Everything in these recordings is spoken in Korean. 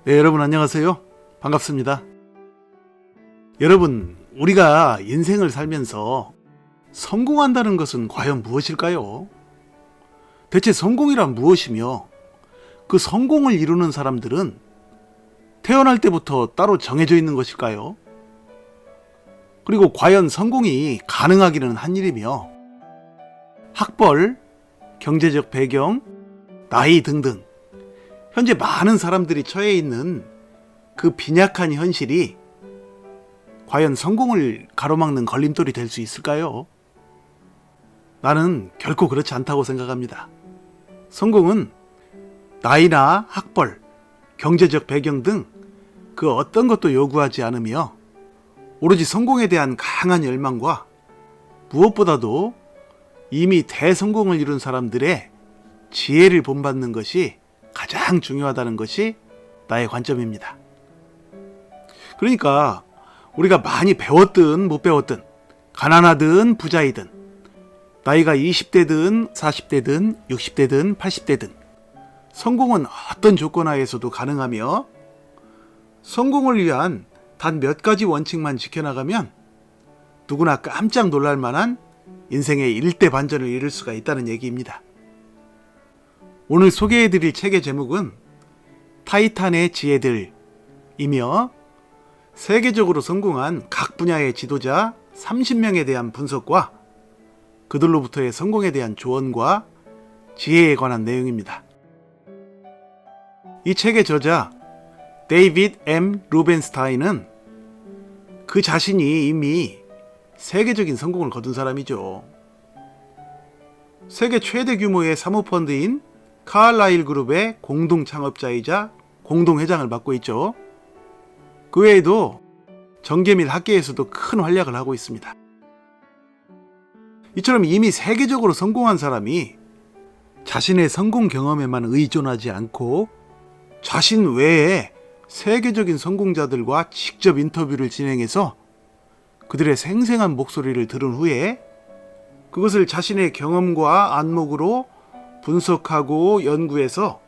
네, 여러분 안녕하세요. 반갑습니다. 여러분, 우리가 인생을 살면서 성공한다는 것은 과연 무엇일까요? 대체 성공이란 무엇이며 그 성공을 이루는 사람들은 태어날 때부터 따로 정해져 있는 것일까요? 그리고 과연 성공이 가능하기는 한 일이며 학벌, 경제적 배경, 나이 등등 현재 많은 사람들이 처해 있는 그 빈약한 현실이 과연 성공을 가로막는 걸림돌이 될 수 있을까요? 나는 결코 그렇지 않다고 생각합니다. 성공은 나이나 학벌, 경제적 배경 등 그 어떤 것도 요구하지 않으며 오로지 성공에 대한 강한 열망과 무엇보다도 이미 대성공을 이룬 사람들의 지혜를 본받는 것이 가장 중요하다는 것이 나의 관점입니다. 그러니까 우리가 많이 배웠든 못 배웠든 가난하든 부자이든 나이가 20대든 40대든 60대든 80대든 성공은 어떤 조건 하에서도 가능하며 성공을 위한 단 몇 가지 원칙만 지켜나가면 누구나 깜짝 놀랄 만한 인생의 일대 반전을 이룰 수가 있다는 얘기입니다. 오늘 소개해드릴 책의 제목은 타이탄의 지혜들이며 세계적으로 성공한 각 분야의 지도자 30명에 대한 분석과 그들로부터의 성공에 대한 조언과 지혜에 관한 내용입니다. 이 책의 저자 데이비드 M. 루벤스타인은 그 자신이 이미 세계적인 성공을 거둔 사람이죠. 세계 최대 규모의 사모펀드인 카알라일 그룹의 공동 창업자이자 공동 회장을 맡고 있죠. 그 외에도 정계 및 학계에서도 큰 활약을 하고 있습니다. 이처럼 이미 세계적으로 성공한 사람이 자신의 성공 경험에만 의존하지 않고 자신 외에 세계적인 성공자들과 직접 인터뷰를 진행해서 그들의 생생한 목소리를 들은 후에 그것을 자신의 경험과 안목으로 분석하고 연구해서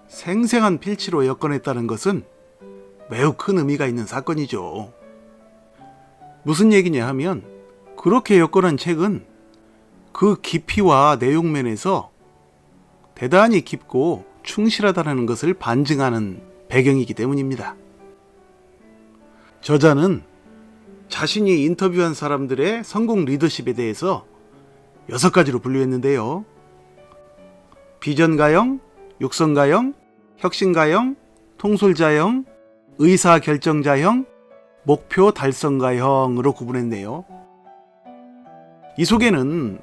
생생한 필치로 엮어냈다는 것은 매우 큰 의미가 있는 사건이죠. 무슨 얘기냐 하면 그렇게 엮어낸 책은 그 깊이와 내용면에서 대단히 깊고 충실하다는 것을 반증하는 배경이기 때문입니다. 저자는 자신이 인터뷰한 사람들의 성공 리더십에 대해서 6가지로 분류했는데요. 비전가형, 육성가형, 혁신가형, 통솔자형, 의사결정자형, 목표 달성가형으로 구분했네요. 이 속에는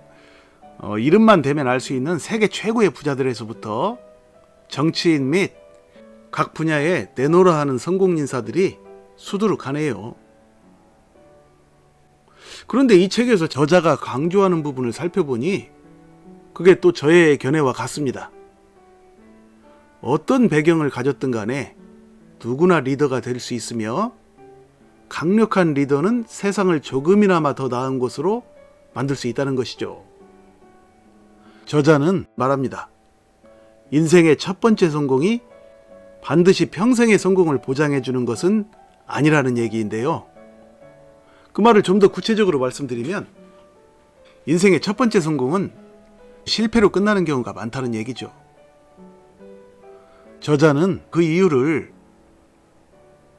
이름만 대면 알 수 있는 세계 최고의 부자들에서부터 정치인 및 각 분야에 내노라 하는 성공 인사들이 수두룩하네요. 그런데 이 책에서 저자가 강조하는 부분을 살펴보니 그게 또 저의 견해와 같습니다. 어떤 배경을 가졌든 간에 누구나 리더가 될 수 있으며 강력한 리더는 세상을 조금이나마 더 나은 곳으로 만들 수 있다는 것이죠. 저자는 말합니다. 인생의 첫 번째 성공이 반드시 평생의 성공을 보장해 주는 것은 아니라는 얘기인데요. 그 말을 좀 더 구체적으로 말씀드리면 인생의 첫 번째 성공은 실패로 끝나는 경우가 많다는 얘기죠. 저자는 그 이유를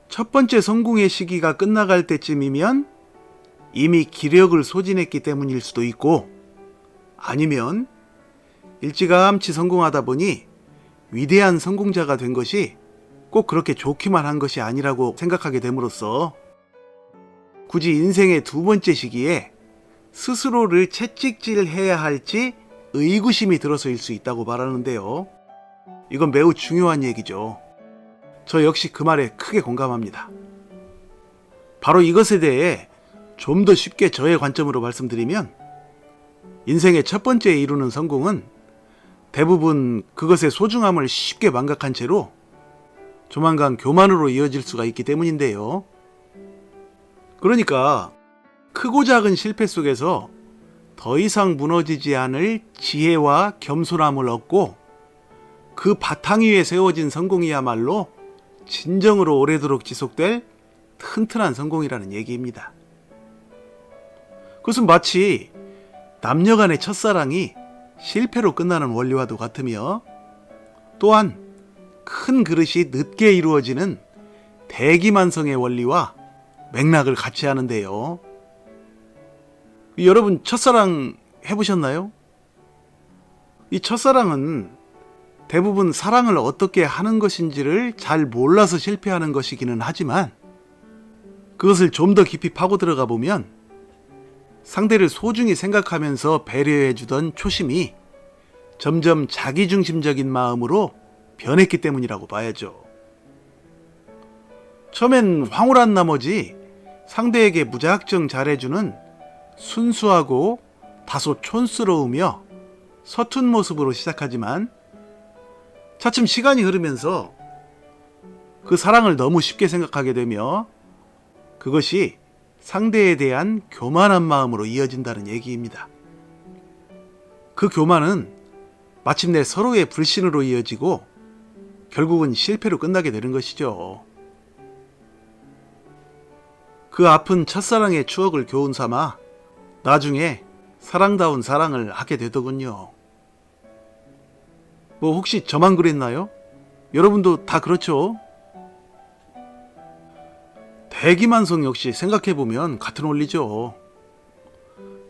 첫 번째 성공의 시기가 끝나갈 때쯤이면 이미 기력을 소진했기 때문일 수도 있고 아니면 일찌감치 성공하다 보니 위대한 성공자가 된 것이 꼭 그렇게 좋기만 한 것이 아니라고 생각하게 됨으로써 굳이 인생의 두 번째 시기에 스스로를 채찍질해야 할지 의구심이 들어서일 수 있다고 말하는데요. 이건 매우 중요한 얘기죠. 저 역시 그 말에 크게 공감합니다. 바로 이것에 대해 좀 더 쉽게 저의 관점으로 말씀드리면 인생의 첫 번째 이루는 성공은 대부분 그것의 소중함을 쉽게 망각한 채로 조만간 교만으로 이어질 수가 있기 때문인데요. 그러니까 크고 작은 실패 속에서 더 이상 무너지지 않을 지혜와 겸손함을 얻고 그 바탕 위에 세워진 성공이야말로 진정으로 오래도록 지속될 튼튼한 성공이라는 얘기입니다. 그것은 마치 남녀 간의 첫사랑이 실패로 끝나는 원리와도 같으며, 또한 큰 그릇이 늦게 이루어지는 대기만성의 원리와 맥락을 같이 하는데요. 여러분, 첫사랑 해보셨나요? 이 첫사랑은 대부분 사랑을 어떻게 하는 것인지를 잘 몰라서 실패하는 것이기는 하지만, 그것을 좀 더 깊이 파고 들어가 보면 상대를 소중히 생각하면서 배려해주던 초심이 점점 자기중심적인 마음으로 변했기 때문이라고 봐야죠. 처음엔 황홀한 나머지 상대에게 무작정 잘해주는 순수하고 다소 촌스러우며 서툰 모습으로 시작하지만, 차츰 시간이 흐르면서 그 사랑을 너무 쉽게 생각하게 되며 그것이 상대에 대한 교만한 마음으로 이어진다는 얘기입니다. 그 교만은 마침내 서로의 불신으로 이어지고 결국은 실패로 끝나게 되는 것이죠. 그 아픈 첫사랑의 추억을 교훈 삼아 나중에 사랑다운 사랑을 하게 되더군요. 뭐 혹시 저만 그랬나요? 여러분도 다 그렇죠? 대기만성 역시 생각해보면 같은 원리죠.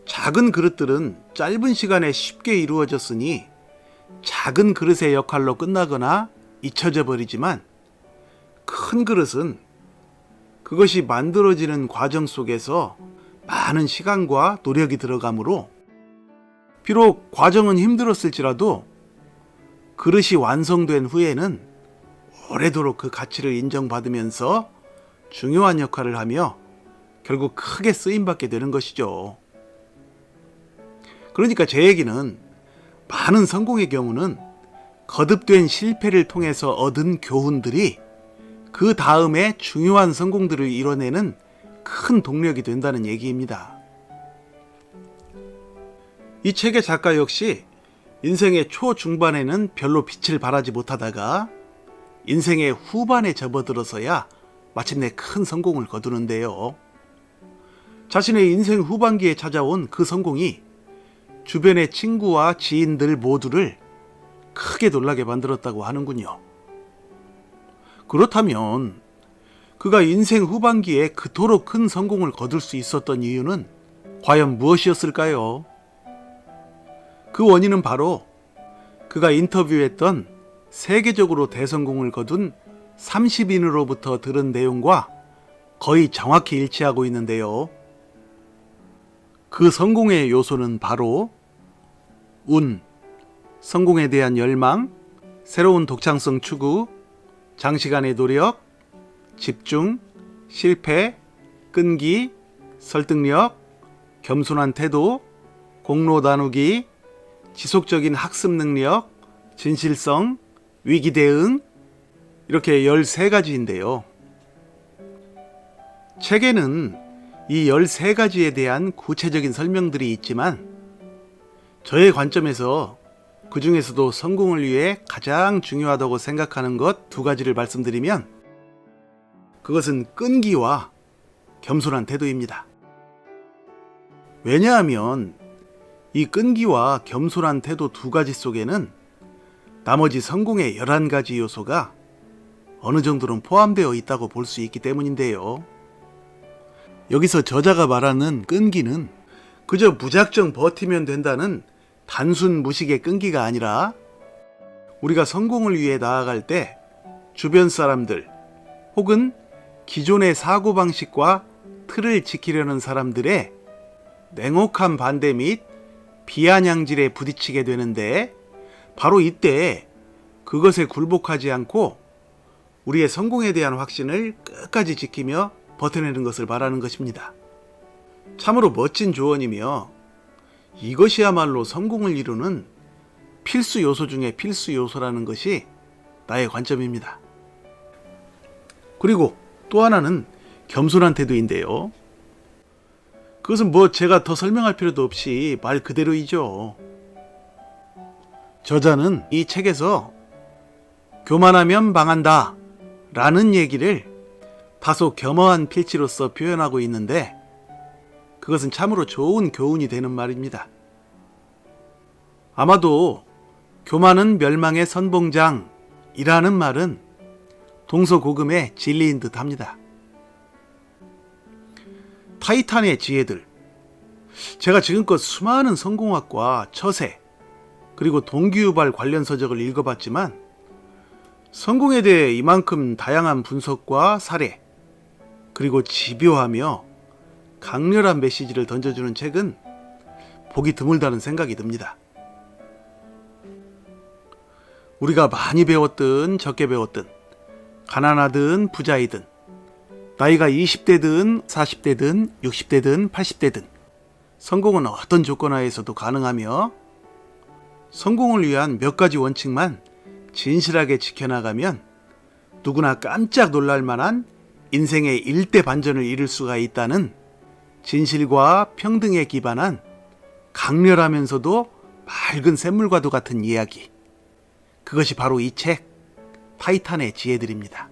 작은 그릇들은 짧은 시간에 쉽게 이루어졌으니 작은 그릇의 역할로 끝나거나 잊혀져 버리지만, 큰 그릇은 그것이 만들어지는 과정 속에서 많은 시간과 노력이 들어가므로 비록 과정은 힘들었을지라도 그릇이 완성된 후에는 오래도록 그 가치를 인정받으면서 중요한 역할을 하며 결국 크게 쓰임받게 되는 것이죠. 그러니까 제 얘기는, 많은 성공의 경우는 거듭된 실패를 통해서 얻은 교훈들이 그 다음에 중요한 성공들을 이뤄내는 큰 동력이 된다는 얘기입니다. 이 책의 작가 역시 인생의 초중반에는 별로 빛을 발하지 못하다가 인생의 후반에 접어들어서야 마침내 큰 성공을 거두는데요. 자신의 인생 후반기에 찾아온 그 성공이 주변의 친구와 지인들 모두를 크게 놀라게 만들었다고 하는군요. 그렇다면 그가 인생 후반기에 그토록 큰 성공을 거둘 수 있었던 이유는 과연 무엇이었을까요? 그 원인은 바로 그가 인터뷰했던 세계적으로 대성공을 거둔 30인으로부터 들은 내용과 거의 정확히 일치하고 있는데요. 그 성공의 요소는 바로 운, 성공에 대한 열망, 새로운 독창성 추구, 장시간의 노력, 집중, 실패, 끈기, 설득력, 겸손한 태도, 공로 나누기, 지속적인 학습 능력, 진실성, 위기 대응, 이렇게 13가지인데요. 책에는 이 13가지에 대한 구체적인 설명들이 있지만, 저의 관점에서 그 중에서도 성공을 위해 가장 중요하다고 생각하는 것 2가지를 말씀드리면, 그것은 끈기와 겸손한 태도입니다. 왜냐하면 이 끈기와 겸손한 태도 2가지 속에는 나머지 성공의 11가지 요소가 어느 정도는 포함되어 있다고 볼 수 있기 때문인데요. 여기서 저자가 말하는 끈기는 그저 무작정 버티면 된다는 단순 무식의 끈기가 아니라, 우리가 성공을 위해 나아갈 때 주변 사람들 혹은 기존의 사고방식과 틀을 지키려는 사람들의 냉혹한 반대 및 비아냥질에 부딪히게 되는데, 바로 이때 그것에 굴복하지 않고 우리의 성공에 대한 확신을 끝까지 지키며 버텨내는 것을 말하는 것입니다. 참으로 멋진 조언이며 이것이야말로 성공을 이루는 필수 요소 중에 필수 요소라는 것이 나의 관점입니다. 그리고 또 하나는 겸손한 태도인데요. 그것은 뭐 제가 더 설명할 필요도 없이 말 그대로이죠. 저자는 이 책에서 교만하면 망한다 라는 얘기를 다소 겸허한 필치로서 표현하고 있는데 그것은 참으로 좋은 교훈이 되는 말입니다. 아마도 교만은 멸망의 선봉장이라는 말은 동서고금의 진리인 듯 합니다. 타이탄의 지혜들. 제가 지금껏 수많은 성공학과 처세 그리고 동기유발 관련 서적을 읽어봤지만 성공에 대해 이만큼 다양한 분석과 사례 그리고 집요하며 강렬한 메시지를 던져주는 책은 보기 드물다는 생각이 듭니다. 우리가 많이 배웠든 적게 배웠든 가난하든 부자이든 나이가 20대든 40대든 60대든 80대든 성공은 어떤 조건 하에서도 가능하며 성공을 위한 몇 가지 원칙만 진실하게 지켜나가면 누구나 깜짝 놀랄 만한 인생의 일대 반전을 이룰 수가 있다는 진실과 평등에 기반한 강렬하면서도 맑은 샘물과도 같은 이야기. 그것이 바로 이 책 타이탄의 지혜들입니다.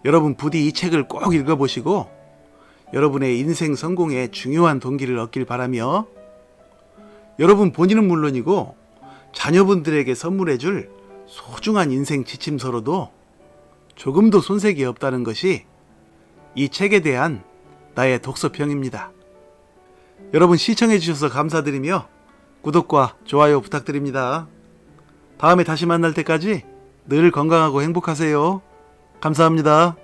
여러분 부디 이 책을 꼭 읽어보시고 여러분의 인생 성공에 중요한 동기를 얻길 바라며 여러분 본인은 물론이고 자녀분들에게 선물해줄 소중한 인생 지침서로도 조금도 손색이 없다는 것이 이 책에 대한 나의 독서평입니다. 여러분 시청해 주셔서 감사드리며 구독과 좋아요 부탁드립니다. 다음에 다시 만날 때까지 늘 건강하고 행복하세요. 감사합니다.